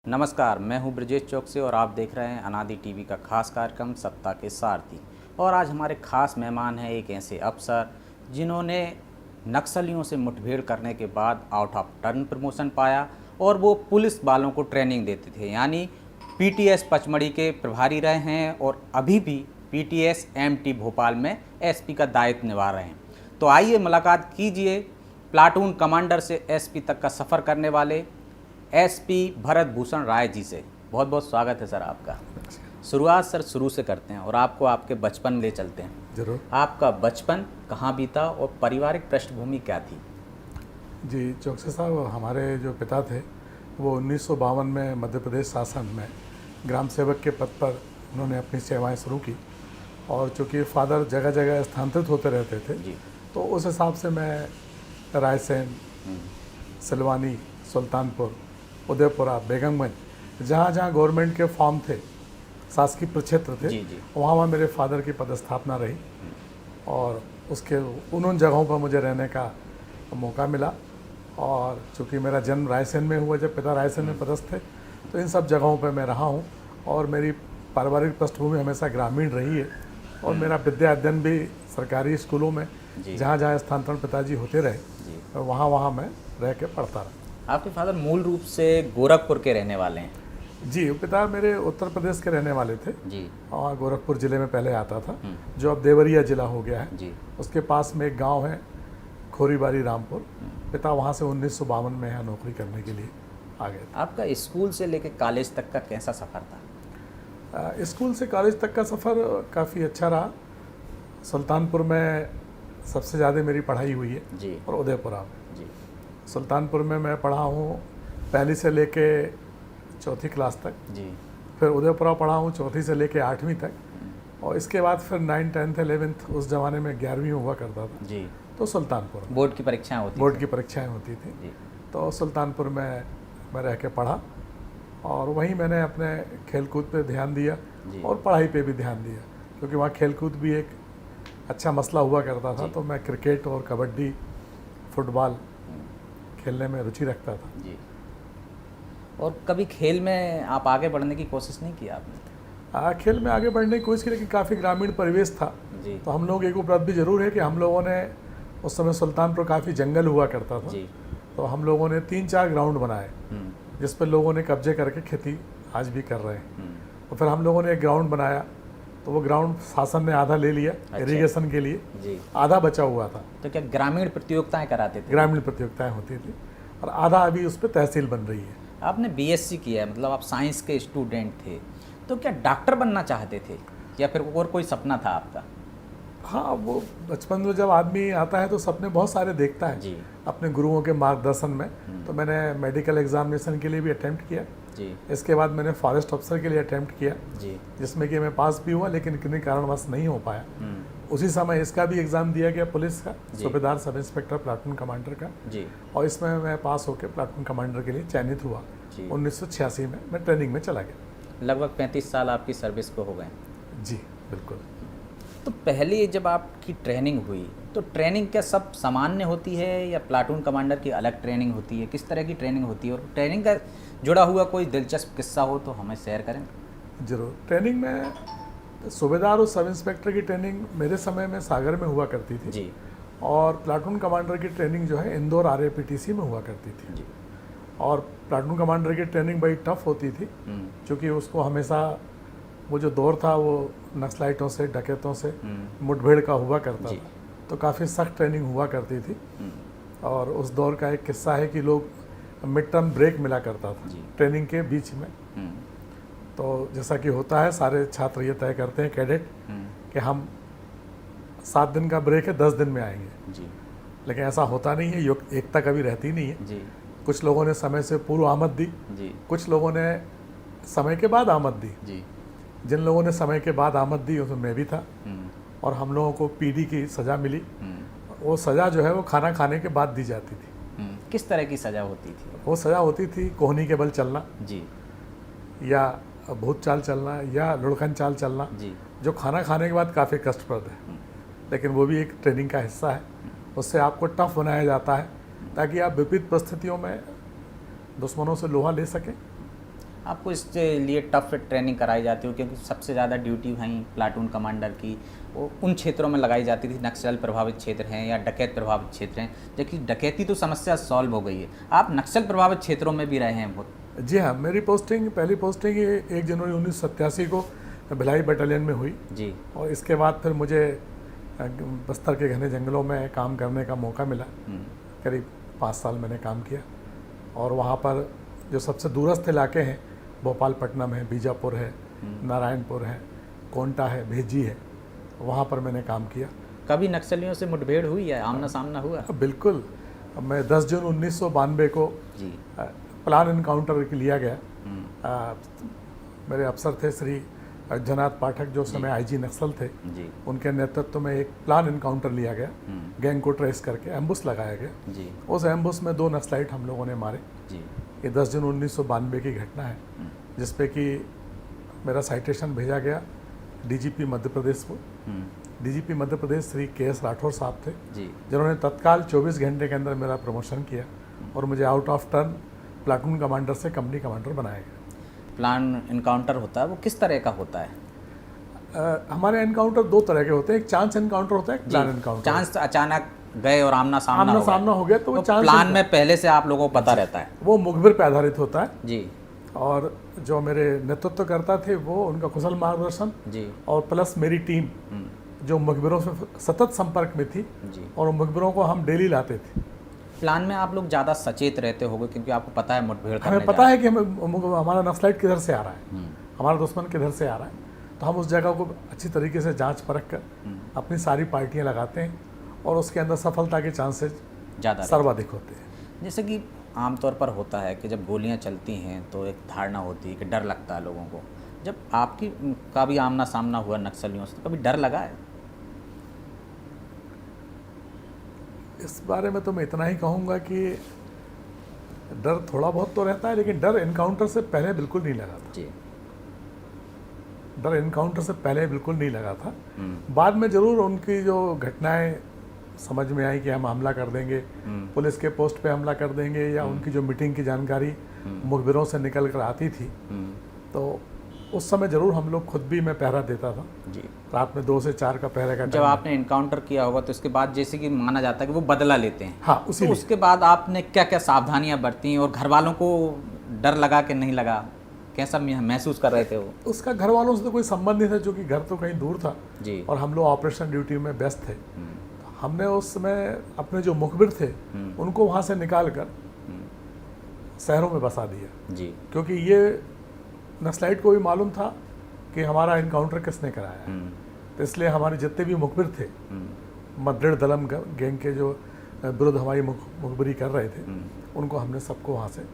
नमस्कार, मैं हूं ब्रजेश चौकसे और आप देख रहे हैं अनादि टीवी का खास कार्यक्रम सत्ता के सारथी। और आज हमारे खास मेहमान हैं एक ऐसे अफसर जिन्होंने नक्सलियों से मुठभेड़ करने के बाद आउट ऑफ टर्न प्रमोशन पाया और वो पुलिस वालों को ट्रेनिंग देते थे, यानी पीटीएस पचमढ़ी के प्रभारी रहे हैं और अभी भी पीटीएस एमटी भोपाल में एसपी का दायित्व निभा रहे हैं। तो आइए मुलाकात कीजिए प्लाटून कमांडर से एसपी तक का सफ़र करने वाले एसपी भरत भूषण राय जी से। बहुत बहुत स्वागत है सर आपका। शुरुआत सर शुरू से करते हैं और आपको आपके बचपन में ले चलते हैं। जरूर। आपका बचपन कहाँ बीता और पारिवारिक पृष्ठभूमि क्या थी? जी, चौकसे साहब, हमारे जो पिता थे वो 1952 में मध्य प्रदेश शासन में ग्राम सेवक के पद पर उन्होंने अपनी सेवाएं शुरू की। और चूँकि फादर जगह जगह स्थानांतरित होते रहते थे जी। तो उस हिसाब से मैं रायसेन, सिलवानी, सुल्तानपुर, उदयपुरा, बेगमगंज, जहाँ जहाँ गवर्नमेंट के फॉर्म थे, शासकीय प्रक्षेत्र थे, जी जी। वहाँ मेरे फादर की पदस्थापना रही और उसके उन जगहों पर मुझे रहने का मौका मिला। और चूँकि मेरा जन्म रायसेन में हुआ, जब पिता रायसेन में पदस्थ थे, तो इन सब जगहों पर मैं रहा हूँ और मेरी पारिवारिक पृष्ठभूमि हमेशा ग्रामीण रही है। और मेरा विद्या अध्ययन भी सरकारी स्कूलों में जहाँ जहाँ स्थानांतरण पिताजी होते रहे वहाँ मैं रह के पढ़ता रहा। आपके फादर मूल रूप से गोरखपुर के रहने वाले हैं? जी, पिता मेरे उत्तर प्रदेश के रहने वाले थे जी। और गोरखपुर ज़िले में पहले आता था, जो अब देवरिया ज़िला हो गया है। जी। उसके पास में एक गांव है खोरीबारी रामपुर। पिता वहां से 1952 में यहाँ नौकरी करने के लिए आ गए थे। आपका स्कूल से लेकर कॉलेज तक का कैसा सफ़र था? स्कूल से कॉलेज तक का सफ़र काफ़ी अच्छा रहा। सुल्तानपुर में सबसे ज़्यादा मेरी पढ़ाई हुई है जी। और उदयपुरा में। जी। सुल्तानपुर में मैं पढ़ा हूँ पहली से लेके चौथी क्लास तक। जी। फिर उदयपुरा पढ़ा हूँ चौथी से लेके 8वीं तक। और इसके बाद फिर 9th, 10th, 11th, उस ज़माने में 11वीं हुआ करता था। जी। तो सुल्तानपुर में बोर्ड की परीक्षाएं होती बोर्ड की परीक्षाएं होती थी। जी। तो सुल्तानपुर में मैं रह के पढ़ा और वहीं मैंने अपने खेलकूद पे ध्यान दिया जी। और पढ़ाई पे भी ध्यान दिया, क्योंकि वहाँ खेलकूद भी एक अच्छा मसला हुआ करता था। जी। तो मैं क्रिकेट और कबड्डी, फुटबॉल खेलने में रुचि रखता था। जी। और कभी खेल में आप आगे बढ़ने की कोशिश नहीं की आपने? खेल में आगे बढ़ने की कोशिश की, लेकिन काफ़ी ग्रामीण परिवेश था। जी। तो हम लोग एक उपलब्धि जरूर है कि हम लोगों ने उस समय सुल्तानपुर काफ़ी जंगल हुआ करता था। जी। तो हम लोगों ने 3-4 ग्राउंड बनाए जिस पर लोगों ने कब्जे करके खेती आज भी कर रहे हैं। तो फिर हम लोगों ने एक ग्राउंड बनाया, तो वो ग्राउंड शासन ने आधा ले लिया इरिगेशन के लिए, जी। आधा बचा हुआ था। तो क्या ग्रामीण प्रतियोगिताएं कराते थे? ग्रामीण प्रतियोगिताएं होती थी और आधा अभी उस पर तहसील बन रही है। आपने बीएससी किया है, मतलब आप साइंस के स्टूडेंट थे, तो क्या डॉक्टर बनना चाहते थे या फिर और कोई सपना था आपका? हाँ, वो बचपन में जब आदमी आता है तो सपने बहुत सारे देखता है जी। अपने गुरुओं के मार्गदर्शन में। तो मैंने मेडिकल एग्जामिनेशन के लिए भी अटेम्प्ट किया। जी। इसके बाद मैंने फॉरेस्ट अफसर के लिए अटेम्प्ट किया, जी। जिसमें कि मैं पास भी हुआ, लेकिन किन्हीं कारणवश नहीं हो पाया। उसी समय इसका भी एग्ज़ाम दिया गया, पुलिस का, सूबेदार सब इंस्पेक्टर प्लाटून कमांडर का। जी। और इसमें मैं पास होकर प्लाटून कमांडर के लिए चयनित हुआ। 1986 में मैं ट्रेनिंग में चला गया। लगभग 35 साल आपकी सर्विस को हो गए। जी बिल्कुल। तो पहले जब आपकी ट्रेनिंग हुई तो ट्रेनिंग क्या सब सामान्य होती है या प्लाटून कमांडर की अलग ट्रेनिंग होती है? किस तरह की ट्रेनिंग होती है और ट्रेनिंग का जुड़ा हुआ कोई दिलचस्प किस्सा हो तो हमें शेयर करें। जरूर। ट्रेनिंग में सूबेदार और सब इंस्पेक्टर की ट्रेनिंग मेरे समय में सागर में हुआ करती थी। जी। और प्लाटून कमांडर की ट्रेनिंग जो है इंदौर RAPTC में हुआ करती थी। जी। और प्लाटून कमांडर की ट्रेनिंग बड़ी टफ होती थी, क्योंकि उसको हमेशा वो जो दौर था वो नक्सलाइटों से, डकैतों से मुठभेड़ का हुआ करता था। तो काफ़ी सख्त ट्रेनिंग हुआ करती थी। और उस दौर का एक किस्सा है कि लोग मिड टर्म ब्रेक मिला करता था ट्रेनिंग के बीच में। तो जैसा कि होता है, सारे छात्र ये तय करते हैं, कैडेट, कि हम 7 दिन का ब्रेक है, 10 दिन में आएंगे। जी। लेकिन ऐसा होता नहीं है, एकता कभी रहती नहीं है। जी। कुछ लोगों ने समय से पूर्व आमद दी, जी। कुछ लोगों ने समय के बाद आमद दी। जी। जिन लोगों ने समय के बाद आमद दी उसमें मैं भी था। और हम लोगों को PD की सज़ा मिली। वो सज़ा जो है वो खाना खाने के बाद दी जाती थी। किस तरह की सज़ा होती थी? वो सज़ा होती थी कोहनी के बल चलना जी, या भूत चाल चलना या लुढ़कन चाल चलना, जी, जो खाना खाने के बाद काफ़ी कष्टप्रद है, लेकिन वो भी एक ट्रेनिंग का हिस्सा है। उससे आपको टफ बनाया जाता है ताकि आप विपरीत परिस्थितियों में दुश्मनों से लोहा ले सकें। आपको इसके लिए टफ ट्रेनिंग कराई जाती हो, क्योंकि सबसे ज़्यादा ड्यूटी वहीं प्लाटून कमांडर की वो उन क्षेत्रों में लगाई जाती थी, नक्सल प्रभावित क्षेत्र हैं या डकैत प्रभावित क्षेत्र हैं, जबकि डकैती तो समस्या सॉल्व हो गई है। आप नक्सल प्रभावित क्षेत्रों में भी रहे हैं बहुत। जी हाँ, मेरी पोस्टिंग पहली पोस्टिंग 1 जनवरी 1987 को भिलाई बटालियन में हुई जी। और इसके बाद फिर मुझे बस्तर के घने जंगलों में काम करने का मौका मिला। करीब 5 साल मैंने काम किया और वहाँ पर जो सबसे दूरस्थ इलाके हैं, भोपालपट्टनम है, बीजापुर है, नारायणपुर है, कोंटा है, भेजी है, वहाँ पर मैंने काम किया। कभी नक्सलियों से मुठभेड़ हुई है, आमना सामना हुआ? बिल्कुल। मैं 10 जून 1992 को जी प्लान इनकाउंटर लिया गया। मेरे अफसर थे श्री अयोध्यनाथ पाठक, जो समय आईजी नक्सल थे। जी उनके नेतृत्व में एक प्लान इनकाउंटर लिया गया, गैंग को ट्रेस करके एम्बुश लगाया गया। जी उस एम्बुश में 2 नक्सलाइट हम लोगों ने मारे। जी। ये 10 जून 1992 की घटना है, जिसपे कि मेरा साइटेशन भेजा गया डीजीपी मध्य प्रदेश को। डीजीपी मध्य प्रदेश श्री KS राठौर साहब थे, जी जिन्होंने तत्काल 24 घंटे के अंदर मेरा प्रमोशन किया और मुझे out of turn platoon commander से कंपनी कमांडर बनाया गया। प्लान इनकाउंटर होता है, वो किस तरह का होता है? हमारे एनकाउंटर 2 तरह के होते हैं, एक चांस एनकाउंटर होता है, एक प्लान एनकाउंटर। चांस अचानक गए और आमना सामना हो गया तो वो चांस। प्लान में पहले से आप लोगों को पता रहता है? वो मुखबिर पे आधारित होता है जी। और जो मेरे नेतृत्व करता थे वो उनका कुशल मार्गदर्शन जी और प्लस मेरी टीम जो मुखबिरों से सतत संपर्क में थी जी। और मुखबिरों को हम डेली लाते थे। प्लान में आप लोग ज़्यादा सचेत रहते होगे, क्योंकि आपको पता है मुठभेड़ करने हमें पता है कि हमारा नक्सलाइट किधर से आ रहा है, हमारा दुश्मन किधर से आ रहा है, तो हम उस जगह को अच्छी तरीके से जांच परख कर अपनी सारी पार्टियां लगाते हैं और उसके अंदर सफलता के चांसेस ज़्यादा सर्वाधिक होते हैं। जैसे कि आमतौर पर होता है कि जब गोलियां चलती हैं तो एक धारणा होती है कि डर लगता है लोगों को। जब आपकी का भी आमना सामना हुआ नक्सलियों से, तो कभी डर लगा है? इस बारे में तो मैं इतना ही कहूँगा कि डर थोड़ा बहुत तो रहता है, लेकिन डर इनकाउंटर से पहले बिल्कुल नहीं लगा था। जी। डर इनकाउंटर से पहले बिल्कुल नहीं लगा था। बाद में जरूर उनकी जो घटनाएं समझ में आई कि हम हमला कर देंगे, पुलिस के पोस्ट पे हमला कर देंगे, या उनकी जो मीटिंग की जानकारी मुखबिरों से निकल कर आती थी, तो उस समय जरूर हम लोग खुद भी मैं पहरा देता था जी। रात में 2 से 4 का पहरे का। जब आपने इनकाउंटर किया होगा तो उसके बाद जैसे कि माना जाता है कि वो बदला लेते हैं, हाँ, उसी तो उसके बाद आपने क्या क्या सावधानियां बरती और घर वालों को डर लगा कि नहीं लगा, कैसा महसूस कर रहे थे वो? उसका घर वालों से तो कोई संबंध नहीं था, क्योंकि घर तो कहीं दूर था जी। और हम लोग ऑपरेशन ड्यूटी में व्यस्त थे। हमने उस समय अपने जो मुखबिर थे उनको वहाँ से निकाल कर शहरों में बसा दिया जी, क्योंकि ये नक्सलाइट को भी मालूम था कि हमारा इनकाउंटर किसने कराया है। तो इसलिए हमारे जितने भी मुखबिर थे, मद्रेड़ दलम गैंग के जो विरुद्ध हमारी मुखबिरी कर रहे थे, उनको हमने सबको वहाँ से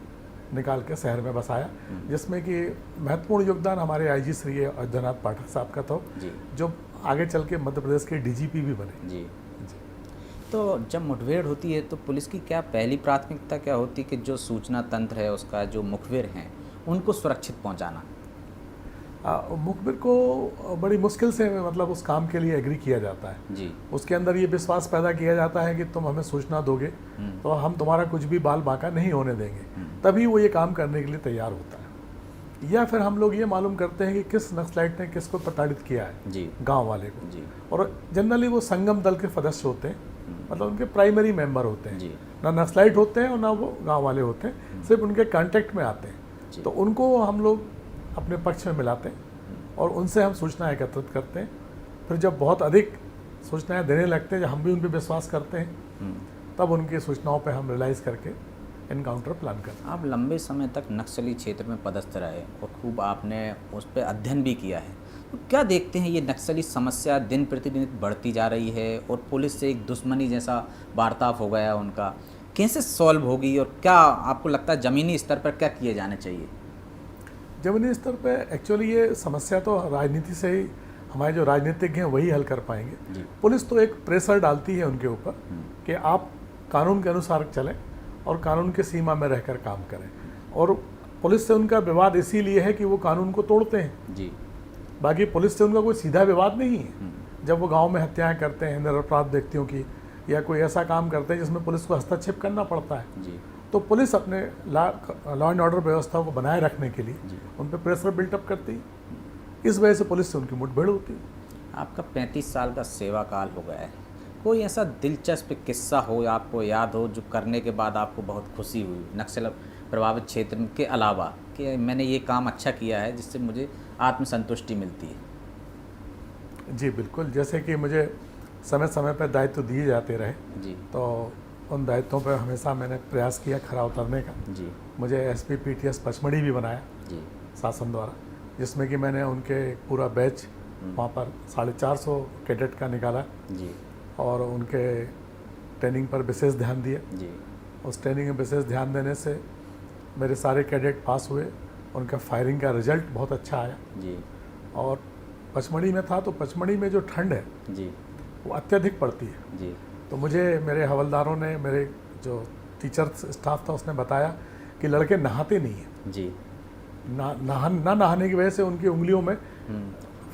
निकाल के शहर में बसाया, जिसमें कि महत्वपूर्ण योगदान हमारे आईजी श्री अयोध्यनाथ पाठक साहब का था, जो आगे चल के मध्य प्रदेश के डीजीपी भी बने। जी। तो जब मुठभेड़ होती है तो पुलिस की क्या पहली प्राथमिकता क्या होती है कि जो सूचना तंत्र है उसका, जो मुखबिर हैं उनको सुरक्षित पहुंचाना? मुखबिर को बड़ी मुश्किल से मतलब उस काम के लिए एग्री किया जाता है जी। उसके अंदर ये विश्वास पैदा किया जाता है कि तुम हमें सूचना दोगे तो हम तुम्हारा कुछ भी बाल बांका नहीं होने देंगे, तभी वो ये काम करने के लिए तैयार होता है। या फिर हम लोग ये मालूम करते हैं कि किस नक्सलाइट ने किसको प्रताड़ित किया है जी। गांव वाले को जी। और जनरली वो संगम दल के सदस्य होते हैं, मतलब उनके प्राइमरी मेंबर होते हैं जी। ना नक्सलाइट होते हैं और ना वो गांव वाले होते हैं, सिर्फ उनके कांटेक्ट में आते हैं। तो उनको हम लोग अपने पक्ष में मिलाते हैं और उनसे हम सूचनाएं एकत्रित करते हैं। फिर जब बहुत अधिक सूचनाएं देने लगते हैं, जब हम भी उन पर विश्वास करते हैं, तब उनकी सूचनाओं पे हम रियलाइज़ करके इनकाउंटर प्लान करते हैं। आप लंबे समय तक नक्सली क्षेत्र में पदस्थ रहे और खूब आपने उस पर अध्ययन भी किया है, तो क्या देखते हैं ये नक्सली समस्या दिन प्रतिदिन बढ़ती जा रही है और पुलिस से एक दुश्मनी जैसा वार्ताव हो गया उनका, कैसे सॉल्व होगी और क्या आपको लगता है ज़मीनी स्तर पर क्या किए जाने चाहिए? ज़मीनी स्तर पे एक्चुअली ये समस्या तो राजनीति से ही, हमारे जो राजनीतिज्ञ हैं वही हल कर पाएंगे। पुलिस तो एक प्रेशर डालती है उनके ऊपर कि आप कानून के अनुसार चलें और कानून के सीमा में रहकर काम करें, और पुलिस से उनका विवाद इसीलिए है कि वो कानून को तोड़ते हैं जी। बाकी पुलिस से उनका कोई सीधा विवाद नहीं है। जब वो गाँव में हत्याएँ करते हैं निरपराध व्यक्तियों की, या कोई ऐसा काम करते हैं जिसमें पुलिस को हस्तक्षेप करना पड़ता है, जी। तो पुलिस अपने लॉ एंड ऑर्डर व्यवस्था को बनाए रखने के लिए उन पर प्रेशर बिल्टअप करती, इस वजह से पुलिस से उनकी मुठभेड़ होती। आपका 35 साल का सेवा काल हो गया है, कोई ऐसा दिलचस्प किस्सा हो या आपको याद हो जो करने के बाद आपको बहुत खुशी हुई नक्सल प्रभावित क्षेत्र के अलावा, कि मैंने ये काम अच्छा किया है जिससे मुझे आत्मसंतुष्टि मिलती है? जी बिल्कुल, जैसे कि मुझे समय समय पर दायित्व दिए जाते रहे जी। तो उन दायित्वों पर हमेशा मैंने प्रयास किया खरा उतरने का। जी। मुझे एसपी पीटीएस पचमढ़ी भी बनाया जी। शासन द्वारा, जिसमें कि मैंने उनके पूरा बैच वहाँ पर 450 कैडेट का निकाला जी। और उनके ट्रेनिंग पर विशेष ध्यान दिया। जी। उस ट्रेनिंग में विशेष ध्यान देने से मेरे सारे कैडेट पास हुए, उनका फायरिंग का रिजल्ट बहुत अच्छा आया। जी। और पचमढ़ी में था तो पचमढ़ी में जो ठंड है जी। वो अत्यधिक पड़ती है। जी। तो मुझे मेरे हवलदारों ने, मेरे जो टीचर स्टाफ था उसने बताया कि लड़के नहाते नहीं हैं। जी। ना नहाने की वजह से उनकी उंगलियों में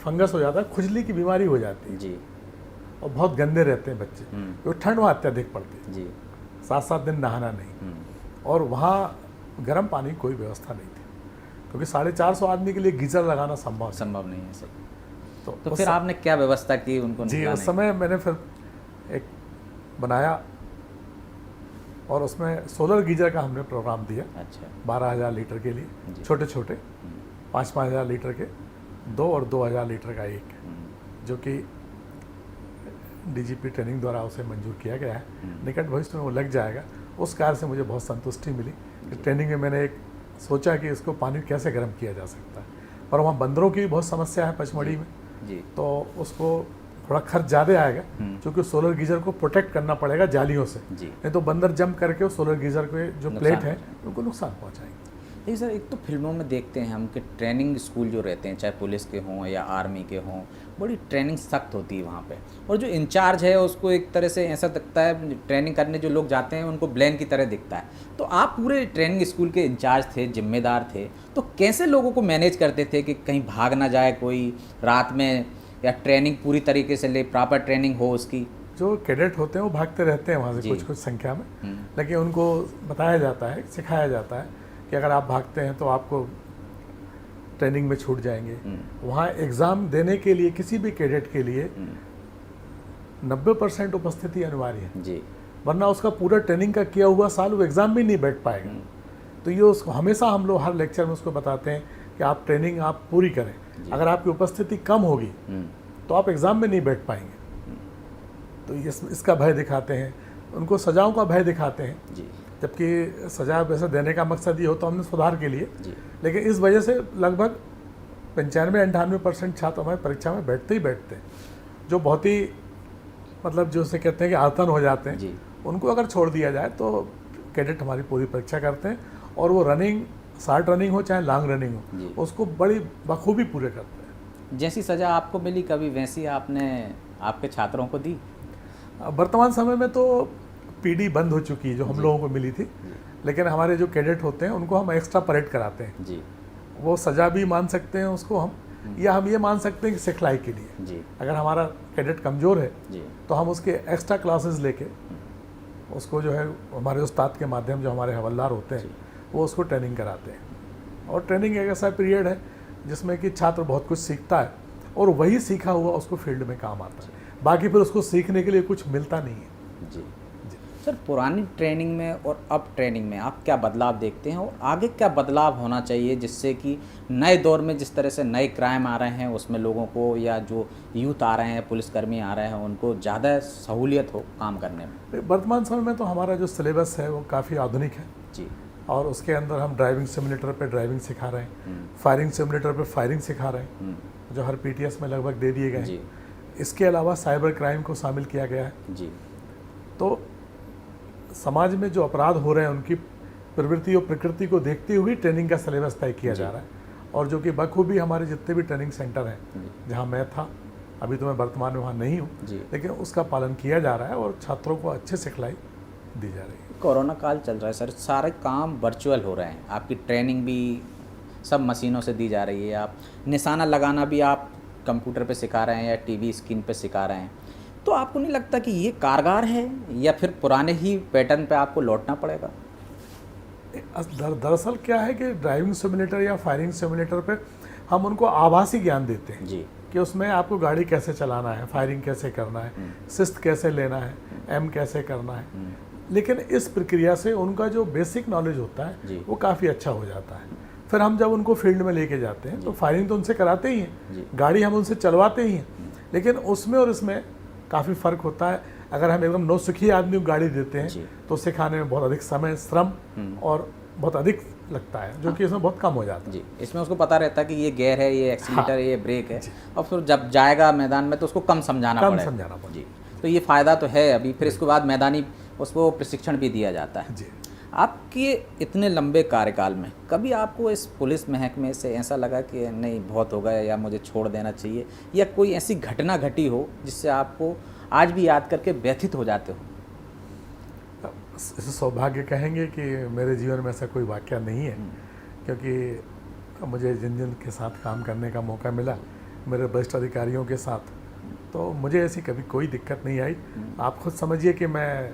फंगस हो जाता है, खुजली की बीमारी हो जाती है जी। और बहुत गंदे रहते हैं बच्चे, क्योंकि ठंड वहाँ अत्यधिक पड़ती है। जी। 7-7 दिन नहाना नहीं, और वहाँ गर्म पानी की कोई व्यवस्था नहीं थी, क्योंकि 450 आदमी के लिए गीजर लगाना संभव नहीं है। सही। तो उस फिर आपने क्या व्यवस्था की उनको जी, निकालने उस समय मैंने फिर एक बनाया और उसमें सोलर गीजर का हमने प्रोग्राम दिया। अच्छा। 12,000 लीटर के लिए, छोटे छोटे 5-5 हज़ार लीटर के 2 और 2,000 लीटर का एक, जो कि डीजीपी ट्रेनिंग द्वारा उसे मंजूर किया गया है। निकट भविष्य में वो लग जाएगा। उस कार्य से मुझे बहुत संतुष्टि मिली कि ट्रेनिंग में मैंने एक सोचा कि इसको पानी कैसे गर्म किया जा सकता है। पर वहाँ बंदरों की भी बहुत समस्या है पचमढ़ी में जी। तो उसको थोड़ा खर्च ज़्यादा आएगा, क्योंकि सोलर गीजर को प्रोटेक्ट करना पड़ेगा जालियों से, नहीं तो बंदर जंप करके उस सोलर गीजर के जो प्लेट है उनको नुकसान पहुँचाएंगे। देखिए सर, एक तो फिल्मों में देखते हैं हम कि ट्रेनिंग स्कूल जो रहते हैं, चाहे पुलिस के हों या आर्मी के हों, बड़ी ट्रेनिंग सख्त होती है वहाँ पे, और जो इंचार्ज है उसको एक तरह से ऐसा दिखता है, ट्रेनिंग करने जो लोग जाते हैं उनको ब्लेम की तरह दिखता है। तो आप पूरे ट्रेनिंग स्कूल के इंचार्ज थे, जिम्मेदार थे, तो कैसे लोगों को मैनेज करते थे कि कहीं भाग ना जाए कोई रात में, या ट्रेनिंग पूरी तरीके से ले, प्रॉपर ट्रेनिंग हो उसकी? जो कैडेट होते हैं वो भागते रहते हैं वहाँ से कुछ संख्या में, लेकिन उनको बताया जाता है, सिखाया जाता है कि अगर आप भागते हैं तो आपको ट्रेनिंग में छूट जाएंगे। वहाँ एग्ज़ाम देने के लिए किसी भी कैडेट के लिए 90% उपस्थिति अनिवार्य है जी, वरना उसका पूरा ट्रेनिंग का किया हुआ साल वो एग्ज़ाम में नहीं बैठ पाएगा। तो ये उसको हमेशा हम लोग हर लेक्चर में उसको बताते हैं कि आप ट्रेनिंग आप पूरी करें, अगर आपकी उपस्थिति कम होगी तो आप एग्ज़ाम में नहीं बैठ पाएंगे। तो इसका भय दिखाते हैं, उनको सजाओं का भय दिखाते हैं जी, जबकि सजा वैसे देने का मकसद ये होता है हमने सुधार के लिए, लेकिन इस वजह से लगभग 95-98% छात्र हमारे परीक्षा में बैठते ही बैठते हैं, जो बहुत ही मतलब जो से कहते हैं कि आतन हो जाते हैं जी। उनको अगर छोड़ दिया जाए तो कैडेट हमारी पूरी परीक्षा करते हैं, और वो रनिंग, शॉर्ट रनिंग हो चाहे लॉन्ग रनिंग हो, उसको बड़ी बखूबी पूरे करते हैं। जैसी सज़ा आपको मिली कभी वैसी आपने आपके छात्रों को दी? वर्तमान समय में तो पीडी बंद हो चुकी है जो हम लोगों को मिली थी, लेकिन हमारे जो कैडेट होते हैं उनको हम एक्स्ट्रा परेड कराते हैं जी। वो सज़ा भी मान सकते हैं उसको हम, या हम ये मान सकते हैं कि सिखलाई के लिए जी। अगर हमारा कैडेट कमज़ोर है जी, तो हम उसके एक्स्ट्रा क्लासेस लेके उसको जो है हमारे उस्ताद के माध्यम, जो हमारे हवलदार होते हैं वो उसको ट्रेनिंग कराते हैं। और ट्रेनिंग एक ऐसा पीरियड है जिसमें कि छात्र बहुत कुछ सीखता है, और वही सीखा हुआ उसको फील्ड में काम आता है, बाकी फिर उसको सीखने के लिए कुछ मिलता नहीं है जी। सर, पुरानी ट्रेनिंग में और अब ट्रेनिंग में आप क्या बदलाव देखते हैं, और आगे क्या बदलाव होना चाहिए जिससे कि नए दौर में जिस तरह से नए क्राइम आ रहे हैं उसमें लोगों को, या जो यूथ आ रहे हैं, पुलिसकर्मी आ रहे हैं, उनको ज़्यादा सहूलियत हो काम करने में? वर्तमान समय में तो हमारा जो सिलेबस है वो काफ़ी आधुनिक है जी, और उसके अंदर हम ड्राइविंग सिमुलेटर पे ड्राइविंग सिखा रहे हैं, फायरिंग सिमुलेटर पे फायरिंग सिखा रहे हैं, जो हर पीटीएस में लगभग दे दिए गए हैं। इसके अलावा साइबर क्राइम को शामिल किया गया है जी। तो समाज में जो अपराध हो रहे हैं उनकी प्रवृत्ति और प्रकृति को देखते हुए ट्रेनिंग का सिलेबस तय किया जा रहा है, और जो कि बखूबी हमारे जितने भी ट्रेनिंग सेंटर हैं जहां मैं था, अभी तो मैं वर्तमान में वहाँ नहीं हूँ, लेकिन उसका पालन किया जा रहा है और छात्रों को अच्छे सिखलाई दी जा रही है। कोरोना काल चल रहा है सर, सारे काम वर्चुअल हो रहे हैं, आपकी ट्रेनिंग भी सब मशीनों से दी जा रही है, आप निशाना लगाना भी आप कंप्यूटर पे सिखा रहे हैं या टीवी स्क्रीन पे सिखा रहे हैं, तो आपको नहीं लगता कि ये कारगर है, या फिर पुराने ही पैटर्न पे आपको लौटना पड़ेगा? दरअसल क्या है कि ड्राइविंग सिमुलेटर या फायरिंग सिमुलेटर पे हम उनको आभासी ज्ञान देते हैं जी कि उसमें आपको गाड़ी कैसे चलाना है, फायरिंग कैसे करना है, शिस्त कैसे लेना है, एम कैसे करना है। लेकिन इस प्रक्रिया से उनका जो बेसिक नॉलेज होता है वो काफ़ी अच्छा हो जाता है। फिर हम जब उनको फील्ड में लेके जाते हैं तो फायरिंग तो उनसे कराते ही हैं, गाड़ी हम उनसे चलवाते ही हैं, लेकिन उसमें और इसमें काफ़ी फ़र्क होता है। अगर हम एकदम नौसिखिए आदमी को गाड़ी देते हैं तो सिखाने में बहुत अधिक समय, श्रम और बहुत अधिक लगता है, जो कि इसमें बहुत कम हो जाता है। जी, इसमें उसको पता रहता है कि ये गियर है, ये एक्सीलेटर है, ये ब्रेक है, और फिर जब जाएगा मैदान में तो उसको कम समझाना पड़ेगा। जी, तो ये फ़ायदा तो है अभी। फिर इसके बाद मैदानी उसको प्रशिक्षण भी दिया जाता है। जी। आपके इतने लंबे कार्यकाल में कभी आपको इस पुलिस महकमे से ऐसा लगा कि नहीं बहुत हो गया या मुझे छोड़ देना चाहिए, या कोई ऐसी घटना घटी हो जिससे आपको आज भी याद करके व्यथित हो जाते हो? इसे सौभाग्य कहेंगे कि मेरे जीवन में ऐसा कोई वाक़या नहीं है, क्योंकि मुझे जिन जिन के साथ काम करने का मौका मिला, मेरे वरिष्ठ अधिकारियों के साथ, तो मुझे ऐसी कभी कोई दिक्कत नहीं आई। आप खुद समझिए कि मैं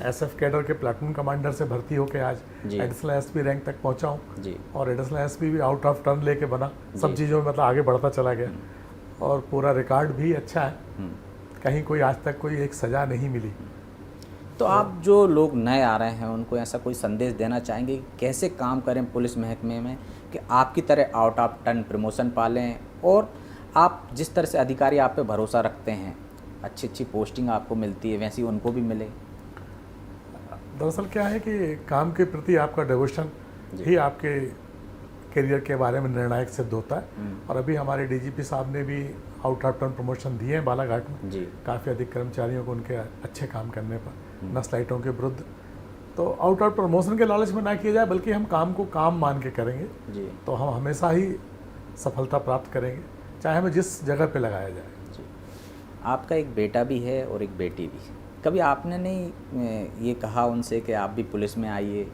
एसएफ कैडर के प्लाटून कमांडर से भर्ती होकर आज एडिशनल एसपी रैंक तक पहुंचा हूं, और एडिशनल एसपी भी आउट ऑफ टर्न लेके बना, सब चीज़ों में मतलब आगे बढ़ता चला गया, और पूरा रिकॉर्ड भी अच्छा है, कहीं कोई आज तक कोई एक सज़ा नहीं मिली। तो आप जो लोग नए आ रहे हैं उनको ऐसा कोई संदेश देना चाहेंगे कि कैसे काम करें पुलिस महकमे में कि आपकी तरह आउट ऑफ टर्न प्रमोशन पालें, और आप जिस तरह से अधिकारी आप पे भरोसा रखते हैं, अच्छी अच्छी पोस्टिंग आपको मिलती है, वैसी उनको भी मिले? दरअसल क्या है कि काम के प्रति आपका डिवोशन ही आपके करियर के बारे में निर्णायक सिद्ध होता है। और अभी हमारे डीजीपी साहब ने भी आउट ऑफ टर्न प्रमोशन दिए हैं बालाघाट में, काफ़ी अधिक कर्मचारियों को उनके अच्छे काम करने पर, नक्सलाइटों के विरुद्ध। तो आउट ऑफ प्रमोशन के लालच में ना किया जाए, बल्कि हम काम को काम मान के करेंगे तो हम हमेशा ही सफलता प्राप्त करेंगे, चाहे हमें जिस जगह पे लगाया जाए। आपका एक बेटा भी है और एक बेटी भी, कभी आपने नहीं ये कहा उनसे कि आप भी पुलिस में आइए,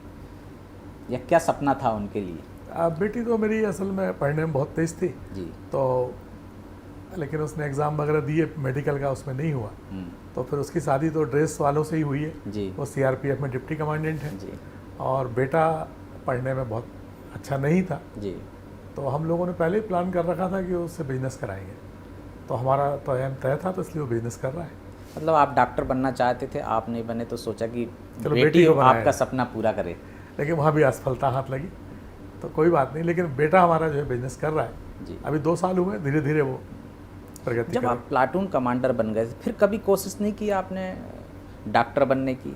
या क्या सपना था उनके लिए? बेटी तो मेरी असल में पढ़ने में बहुत तेज़ थी जी, तो लेकिन उसने एग्ज़ाम वगैरह दिए मेडिकल का, उसमें नहीं हुआ, तो फिर उसकी शादी तो ड्रेस वालों से ही हुई है जी। वो सीआरपीएफ में डिप्टी कमांडेंट है जी। और बेटा पढ़ने में बहुत अच्छा नहीं था जी। तो हम लोगों ने पहले ही प्लान कर रखा था कि उससे बिजनेस कराएंगे, तो हमारा तो एम तय था, तो इसलिए वो बिजनेस कर रहा है। मतलब आप डॉक्टर बनना चाहते थे, आप नहीं बने तो सोचा कि चलो बेटी को आपका सपना पूरा करे, लेकिन वहाँ भी असफलता हाथ लगी, तो कोई बात नहीं, लेकिन बेटा हमारा जो है बिजनेस कर रहा है जी। अभी 2 साल हुए, धीरे धीरे वो प्रगति जब आप प्लाटून कमांडर बन गए फिर कभी कोशिश नहीं की आपने डॉक्टर बनने की?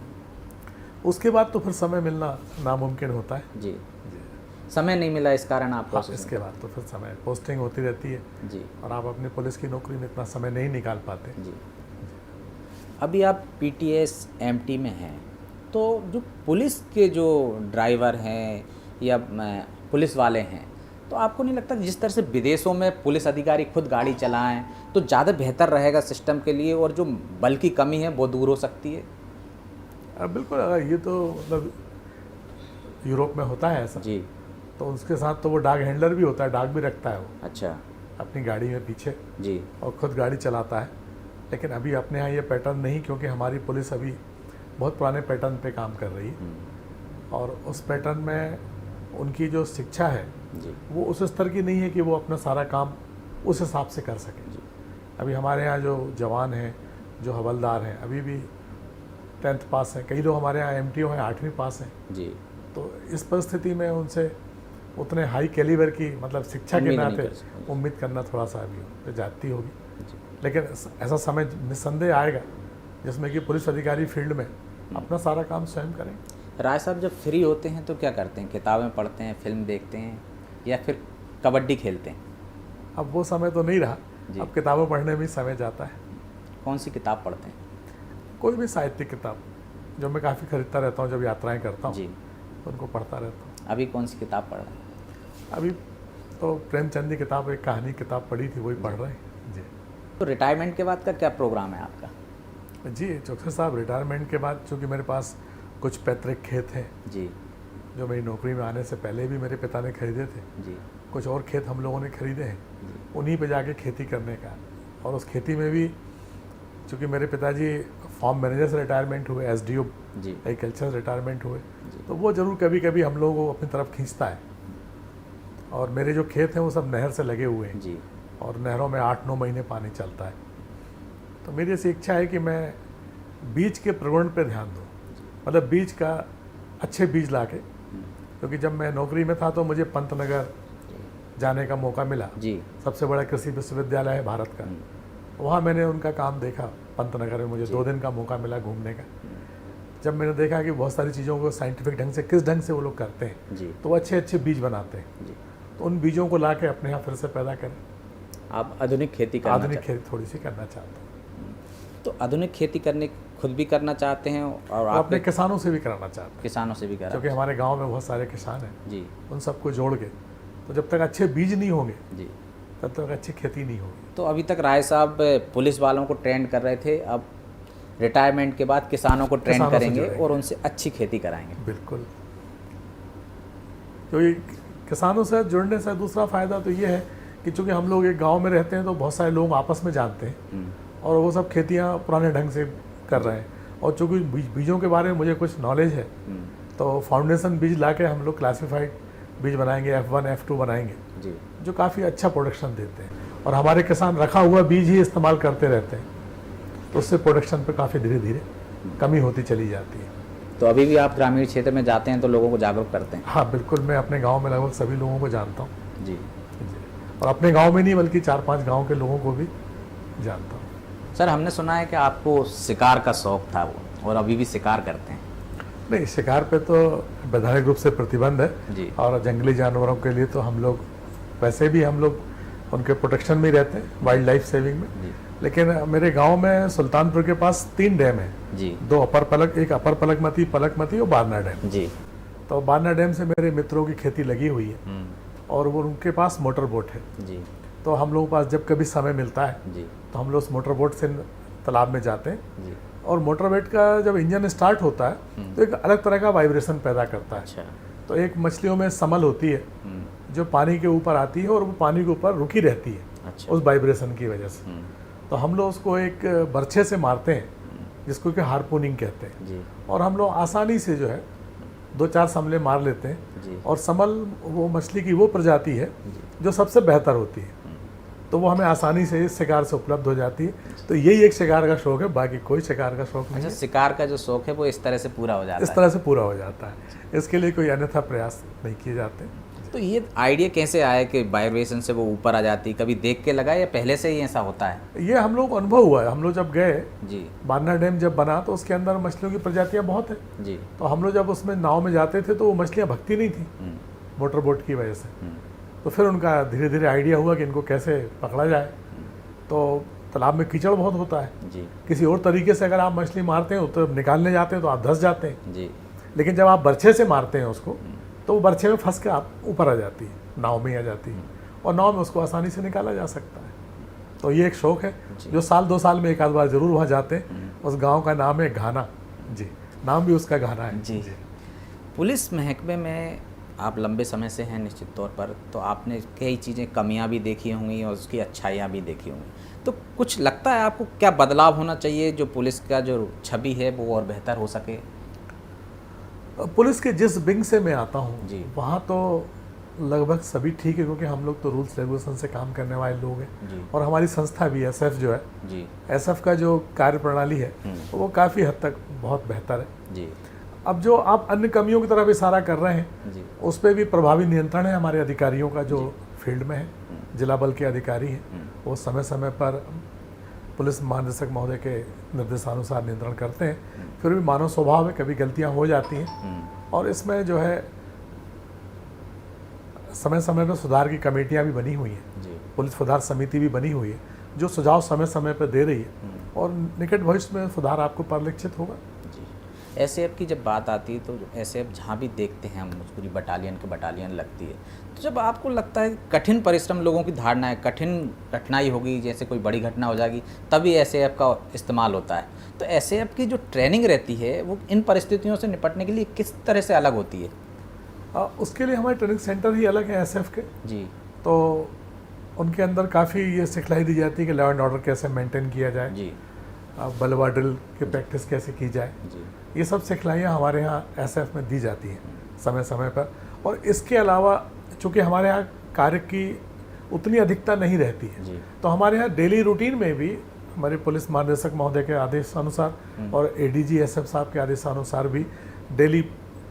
उसके बाद तो फिर समय मिलना नामुमकिन होता है जी, समय नहीं मिला इस कारण आपको? हाँ, इसके बाद तो फिर समय, पोस्टिंग होती रहती है जी, और आप अपनी पुलिस की नौकरी में इतना समय नहीं निकाल पाते। जी। अभी आप पीटीएस एमटी में हैं, तो जो पुलिस के जो ड्राइवर हैं या पुलिस वाले हैं, तो आपको नहीं लगता जिस तरह से विदेशों में पुलिस अधिकारी खुद गाड़ी चलाएं तो ज़्यादा बेहतर रहेगा सिस्टम के लिए, और जो बल की कमी है वो दूर हो सकती है? बिल्कुल, ये तो मतलब यूरोप में होता है ऐसा जी, तो उसके साथ तो वो डाग हैंडलर भी होता है, डाग भी रखता है वो अच्छा अपनी गाड़ी में पीछे जी, और खुद गाड़ी चलाता है। लेकिन अभी अपने यहाँ ये पैटर्न नहीं, क्योंकि हमारी पुलिस अभी बहुत पुराने पैटर्न पे काम कर रही है और उस पैटर्न में उनकी जो शिक्षा है जी, वो उस स्तर की नहीं है कि वो अपना सारा काम उस हिसाब से कर सकें। अभी हमारे यहाँ जो जवान हैं, जो हवलदार हैं, अभी भी 10th पास हैं, कई लोग हमारे यहाँ MTO हैं 8वीं पास हैं जी, तो इस परिस्थिति में उनसे उतने हाई कैलिबर की मतलब शिक्षा के नाते उम्मीद करना थोड़ा सा अभी जाती होगी। लेकिन ऐसा समय निस्संदेह आएगा जिसमें कि पुलिस अधिकारी फील्ड में अपना सारा काम स्वयं करें। राय साहब जब फ्री होते हैं तो क्या करते हैं? किताबें पढ़ते हैं, फिल्म देखते हैं, या फिर कबड्डी खेलते हैं? अब वो समय तो नहीं रहा, अब किताबें पढ़ने में समय जाता है। कौन सी किताब पढ़ते हैं? कोई भी साहित्यिक किताब जो मैं काफ़ी खरीदता रहता हूँ, जब यात्राएं करता हूँ जी, तो उनको पढ़ता रहता हूँ। अभी कौन सी किताब पढ़ रहे हैं? अभी तो प्रेमचंद की किताब, एक कहानी किताब पढ़ी थी, वही पढ़ रहे हैं जी। तो रिटायरमेंट के बाद का क्या प्रोग्राम है आपका? जी चौधरी साहब, रिटायरमेंट के बाद चूँकि मेरे पास कुछ पैतृक खेत हैं जी, जो मेरी नौकरी में आने से पहले भी मेरे पिता ने खरीदे थे, जी, कुछ और खेत हम लोगों ने खरीदे हैं, उन्हीं पे जाके खेती करने का। और उस खेती में भी चूँकि मेरे पिताजी फार्म मैनेजर से रिटायरमेंट हुए, एसडीओ जी एग्रीकल्चर रिटायरमेंट हुए, तो वो ज़रूर कभी कभी हम लोगों को अपनी तरफ खींचता है। और मेरे जो खेत हैं वो सब नहर से लगे हुए हैं जी और नहरों में 8-9 महीने पानी चलता है। तो मेरी ऐसी इच्छा है कि मैं बीज के प्रगुण पे ध्यान दूँ, मतलब बीज का अच्छे बीज ला के, क्योंकि जब मैं नौकरी में था तो मुझे पंतनगर जाने का मौका मिला, जी सबसे बड़ा कृषि विश्वविद्यालय है भारत का। वहाँ मैंने उनका काम देखा पंतनगर में, मुझे 2 दिन का मौका मिला घूमने का। जब मैंने देखा कि बहुत सारी चीज़ों को साइंटिफिक ढंग से किस ढंग से वो लोग करते हैं, जी तो वो अच्छे अच्छे बीज बनाते हैं, जी। तो उन बीजों को ला के अपने यहाँ फिर से पैदा करें। आप आधुनिक खेती करना आधुनिक खेती थोड़ी सी करना चाहता हूँ, तो आधुनिक खेती करने खुद भी करना चाहते हैं और और आप अपने किसानों से भी कराना चाहता हूँ, किसानों से भी करा क्योंकि हमारे गांव में बहुत सारे किसान हैं, जी उन सबको जोड़ के, तो जब तक अच्छे बीज नहीं होंगे जी। तब तक अच्छी खेती नहीं होगी। तो अभी तक राय साहब पुलिस वालों को ट्रेंड कर रहे थे, अब रिटायरमेंट के बाद किसानों को ट्रेंड किसानों से करेंगे जुड़ेंगे। और उनसे अच्छी खेती कराएंगे। बिल्कुल, क्योंकि किसानों से जुड़ने से दूसरा फ़ायदा तो ये है कि चूँकि हम लोग एक गांव में रहते हैं तो बहुत सारे लोग आपस में जानते हैं और वो सब खेतियां पुराने ढंग से कर रहे हैं, और चूँकि बीजों के बारे में मुझे कुछ नॉलेज है तो फाउंडेशन बीज ला के हम लोग क्लासिफाइड बीज बनाएंगे, F1 F2 बनाएंगे, जी जो काफ़ी अच्छा प्रोडक्शन देते हैं। और हमारे किसान रखा हुआ बीज ही इस्तेमाल करते रहते हैं, तो उससे प्रोडक्शन पे काफ़ी धीरे धीरे कमी होती चली जाती है। तो अभी भी आप ग्रामीण क्षेत्र में जाते हैं तो लोगों को जागरूक करते हैं? हाँ बिल्कुल, मैं अपने गांव में लगभग सभी लोगों को जानता हूँ जी। और अपने गांव में नहीं बल्कि 4-5 गांव के लोगों को भी जानता हूँ। सर, हमने सुना है कि आपको शिकार का शौक था वो, और अभी भी शिकार करते हैं? नहीं, शिकार पे तो वैधानिक रूप से प्रतिबंध है जी और जंगली जानवरों के लिए तो हम लोग वैसे भी हम लोग उनके प्रोटेक्शन में ही रहते हैं, वाइल्ड लाइफ सेविंग में। जी लेकिन मेरे गांव में सुल्तानपुर के पास 3 डैम हैं, जी 2 अपर पलक, एक अपर पलकमती, पलकमती और बारना डैम। जी। तो बारना डैम से मेरे मित्रों की खेती लगी हुई है और वो उनके पास मोटर बोट है, जी तो हम लोगों के पास जब कभी समय मिलता है जी तो हम लोग उस मोटर बोट से तालाब में जाते हैं। जी। और मोटर बोट का जब इंजन स्टार्ट होता है तो एक अलग तरह का वाइब्रेशन पैदा करता है। अच्छा। तो एक मछलियों में समल होती है जो पानी के ऊपर आती है और वो पानी के ऊपर रुकी रहती है अच्छा। उस वाइब्रेशन की वजह से। तो हम लोग उसको एक बर्छे से मारते हैं जिसको कि हार्पूनिंग कहते हैं, जी और हम लोग आसानी से जो है 2-4 समले मार लेते हैं। जी और समल वो मछली की वो प्रजाति है जो सबसे बेहतर होती है, तो वो हमें आसानी से इस शिकार से उपलब्ध हो जाती है। तो यही एक शिकार का शौक है, बाकी कोई शिकार का शौक नहीं अच्छा, है। शिकार का जो शौक है वो इस तरह से पूरा हो जाता इस है? तरह से पूरा हो जाता है, इसके लिए कोई अन्यथा प्रयास नहीं किए जाते। तो ये आइडिया कैसे आया कि वाइब्रेशन से वो ऊपर आ जाती? कभी देख के लगा या पहले से ही ऐसा होता है? ये हम लोग अनुभव हुआ है। हम लोग जब गए, जी बारना डैम जब बना तो उसके अंदर मछलियों की प्रजातियां बहुत हैं। जी। तो हम लोग जब उसमें नाव में जाते थे तो वो मछलियां भगती नहीं थी मोटर बोट की वजह से। तो फिर उनका धीरे धीरे आइडिया हुआ कि इनको कैसे पकड़ा जाए। तो तालाब में कीचड़ बहुत होता है, जी किसी और तरीके से अगर आप मछली मारते हैं तो निकालने जाते हैं तो आप धंस जाते हैं। जी। लेकिन जब आप बर्छे से मारते हैं उसको तो वो बर्छे में फंस के आप ऊपर आ जाती है, नाव में आ जाती है, और नाव में उसको आसानी से निकाला जा सकता है। तो ये एक शौक है जो साल 2 साल में एक आध बार जरूर वहाँ जाते हैं। उस गांव का नाम है घाना। जी, नाम भी उसका घाना है। जी। पुलिस महकमे में आप लंबे समय से हैं निश्चित तौर पर, तो आपने कई चीज़ें कमियां भी देखी होंगी और उसकी अच्छाइयां भी देखी होंगी। तो कुछ लगता है आपको क्या बदलाव होना चाहिए जो पुलिस का जो छवि है वो और बेहतर हो सके? पुलिस के जिस विंग से मैं आता जी। हूँ वहाँ तो लगभग सभी ठीक है, क्योंकि हम लोग तो रूल्स रेगुलेशन से काम करने वाले लोग हैं जी और हमारी संस्था भी SF जो है, जी SF का जो कार्य प्रणाली है वो काफ़ी हद तक बहुत बेहतर है। जी अब जो आप अन्य कमियों की तरफ इशारा कर रहे हैं जी उस पर भी प्रभावी नियंत्रण है हमारे अधिकारियों का जो फील्ड में है, जिला बल के अधिकारी हैं, वो समय समय पर पुलिस महानिदेशक महोदय के निर्देशानुसार नियंत्रण करते हैं। फिर भी मानव स्वभाव है, कभी गलतियां हो जाती हैं और इसमें जो है समय समय पर सुधार की कमेटियां भी बनी हुई हैं, जी पुलिस सुधार समिति भी बनी हुई है जो सुझाव समय समय पर दे रही है और निकट भविष्य में सुधार आपको परिलक्षित होगा। जी। SF की जब बात आती है तो SF जहाँ भी देखते हैं हम पूरी बटालियन के बटालियन लगती है, तो जब आपको लगता है कठिन परिश्रम, लोगों की धारणा है कठिनाई होगी, जैसे कोई बड़ी घटना हो जाएगी तभी SF का इस्तेमाल होता है, तो SF की जो ट्रेनिंग रहती है वो इन परिस्थितियों से निपटने के लिए किस तरह से अलग होती है? उसके लिए हमारे ट्रेनिंग सेंटर ही अलग है SF के। जी। तो उनके अंदर काफ़ी ये सिखलाई दी जाती है कि लॉ एंड ऑर्डर कैसे मेंटेन किया जाए। जी। बलवा ड्रिल की प्रैक्टिस कैसे की जाए, जी ये सब सिखलाइयाँ हमारे यहाँ SF में दी जाती हैं समय समय पर। और इसके अलावा चूँकि हमारे यहाँ कार्य की उतनी अधिकता नहीं रहती है, जी तो हमारे यहाँ डेली रूटीन में भी हमारे पुलिस महानिदेशक महोदय के आदेशानुसार और ADG SF साहब के आदेशानुसार भी डेली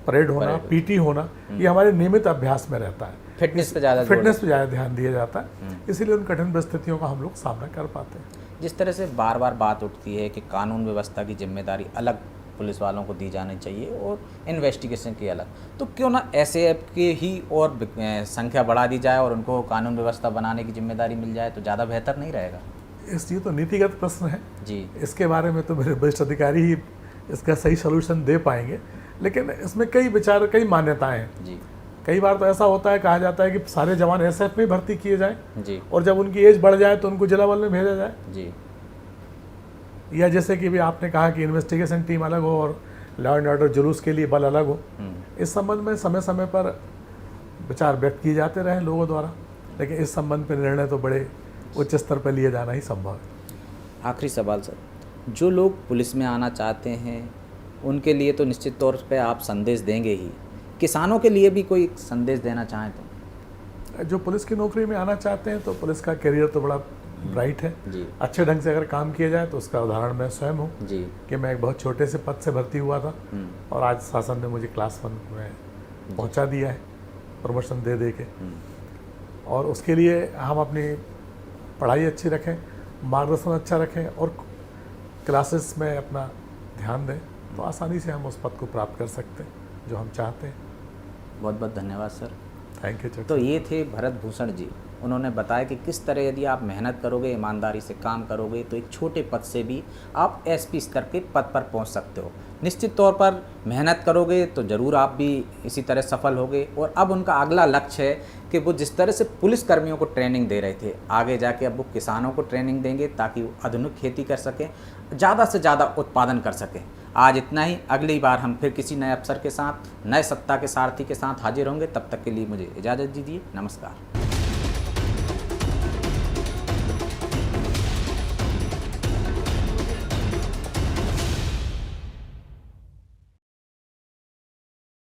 परेड होना, PT होना, ये हमारे नियमित अभ्यास में रहता है। फिटनेस पे ज़्यादा फिटनेस पे ज़्यादा ध्यान दिया जाता है, इसीलिए उन कठिन परिस्थितियों का हम लोग सामना कर पाते हैं। जिस तरह से बार बार बात उठती है कि कानून व्यवस्था की जिम्मेदारी अलग पुलिस वालों को दी जानी चाहिए और इन्वेस्टिगेशन की अलग, तो क्यों ना SAF की ही और संख्या बढ़ा दी जाए और उनको कानून व्यवस्था बनाने की जिम्मेदारी मिल जाए तो ज़्यादा बेहतर नहीं रहेगा? ये तो नीतिगत प्रश्न है जी, इसके बारे में तो मेरे वरिष्ठ अधिकारी ही इसका सही सलूशन दे पाएंगे, लेकिन इसमें कई विचार, कई मान्यताएं हैं। जी कई बार तो ऐसा होता है, कहा जाता है कि सारे जवान SF में भर्ती किए जाएं जी और जब उनकी एज बढ़ जाए तो उनको जिला बल में भेजा जाए, जी या जैसे कि भी आपने कहा कि इन्वेस्टिगेशन टीम अलग हो और लॉ एंड ऑर्डर जुलूस के लिए बल अलग हो। इस संबंध में समय समय पर विचार व्यक्त किए जाते रहे लोगों द्वारा, लेकिन इस संबंध में निर्णय तो बड़े उच्च स्तर पर लिए जाना ही संभव है। आखिरी सवाल सर, जो लोग पुलिस में आना चाहते हैं उनके लिए तो निश्चित तौर पे आप संदेश देंगे ही, किसानों के लिए भी कोई संदेश देना चाहें तो? जो पुलिस की नौकरी में आना चाहते हैं तो पुलिस का करियर तो बड़ा ब्राइट है जी अच्छे ढंग से अगर काम किया जाए तो उसका उदाहरण मैं स्वयं हूँ जी कि मैं एक बहुत छोटे से पद से भर्ती हुआ था और आज शासन ने मुझे क्लास 1 में पहुँचा दिया है, प्रमोशन दे दे के। और उसके लिए हम अपनी पढ़ाई अच्छी रखें, मार्गदर्शन अच्छा रखें और क्लासेस में अपना ध्यान दें, तो आसानी से हम उस पद को प्राप्त कर सकते हैं जो हम चाहते हैं। बहुत बहुत धन्यवाद सर। Thank you. तो ये थे भरत भूषण जी, उन्होंने बताया कि किस तरह यदि आप मेहनत करोगे, ईमानदारी से काम करोगे तो एक छोटे पद से भी आप SP स्तर के पद पर पहुंच सकते हो। निश्चित तौर पर मेहनत करोगे तो ज़रूर आप भी इसी तरह सफल होगे। और अब उनका अगला लक्ष्य है कि वो जिस तरह से पुलिस कर्मियों को ट्रेनिंग दे रहे थे, आगे जाके अब वो किसानों को ट्रेनिंग देंगे ताकि वो आधुनिक खेती कर सकें, ज़्यादा से ज़्यादा उत्पादन कर सकें। आज इतना ही, अगली बार हम फिर किसी नए अफसर के साथ, नए सत्ता के सारथी के साथ हाजिर होंगे। तब तक के लिए मुझे इजाज़त दीजिए। नमस्कार।